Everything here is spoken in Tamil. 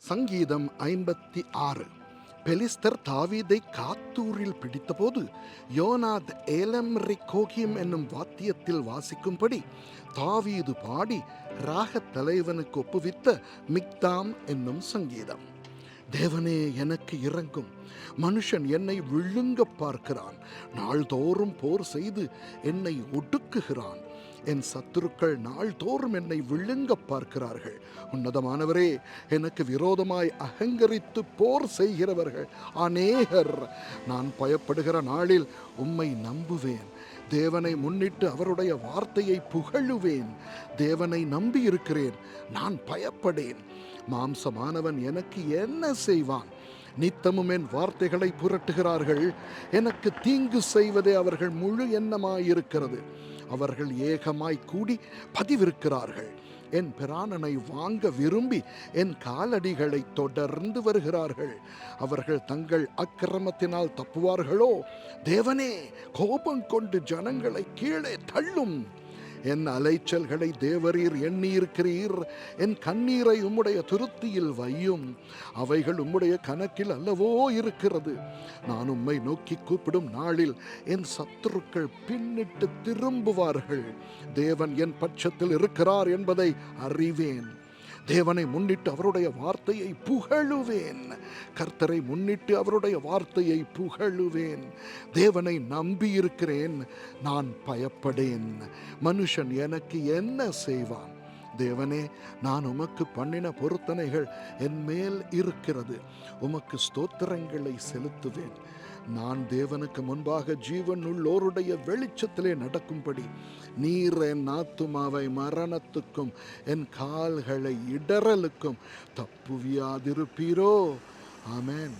சங்கீதம் 56. பெலிஸ்தர் தாவீதை காத்தூரில் பிடித்தபோது யோனாத் ஏலம் ரிகோகிம் என்னும் வாத்தியத்தில் வாசிக்கும்படி தாவீது பாடி ராகத் தலைவனுக்கு ஒப்புவித்த மிக்தாம் என்னும் சங்கீதம். தேவனே, எனக்கு இறங்கும். மனுஷன் என்னை விழுங்க பார்க்கிறான். நாள்தோறும் போர் செய்து என்னை ஒடுக்குகிறான். என் சத்துருக்கள் நாள்தோறும் என்னை விழுங்க பார்க்கிறார்கள். உன்னதமானவரே, எனக்கு விரோதமாய் அகங்கரித்து போர் செய்கிறவர்கள் அநேகர். நான் பயப்படுகிற நாளில் உம்மை நம்புவேன். தேவனை முன்னிட்டு அவருடைய வார்த்தையை புகழுவேன். தேவனை நம்பியிருக்கிறேன், நான் பயப்படேன். மாம்சமானவன் எனக்கு என்ன செய்வான்? நித்தமும் என் வார்த்தைகளை புரட்டுகிறார்கள். எனக்கு தீங்கு செய்வதே அவர்கள் முழு எண்ணமாயிருக்கிறது. அவர்கள் ஏகமாய் கூடி பதிவிருக்கிறார்கள். என் பிராணனை வாங்க விரும்பி என் காலடிகளை தொடர்ந்து வருகிறார்கள். அவர்கள் தங்கள் அக்கிரமத்தினால் தப்புவார்களோ? தேவனே, கோபம் கொண்டு ஜனங்களை கீழே தள்ளும். என் அலைச்சல்களை தேவரீர் எண்ணியிருக்கிறீர். என் கண்ணீரை உம்முடைய துருத்தியில் வையும். அவைகள் உம்முடைய கணக்கில் அல்லவோ இருக்கிறது. நான் உம்மை நோக்கி கூப்பிடும் நாளில் என் சத்துருக்கள் பின்னிட்டு திரும்புவார்கள். தேவன் என் பட்சத்தில் இருக்கிறார் என்பதை அறிவேன். தேவனை முன்னிட்டு அவருடைய வார்த்தையை புகழுவேன். கர்த்தரை முன்னிட்டு அவருடைய வார்த்தையை புகழுவேன். தேவனை நம்பியிருக்கிறேன், நான் பயப்படேன். மனுஷன் எனக்கு என்ன செய்வான்? தேவனே, நான் உமக்கு பண்ணின பொருத்தனைகள் என் மேல் இருக்கிறது. உமக்கு ஸ்தோத்திரங்களை செலுத்துவேன். நான் தேவனுக்கு முன்பாக ஜீவன் உள்ளோருடைய வெளிச்சத்திலே நடக்கும்படி நீர் என் ஆத்துமாவை மரணத்துக்கும் என் கால்களை இடறலுக்கும் தப்புவியாதிருப்பீரோ? ஆமென்.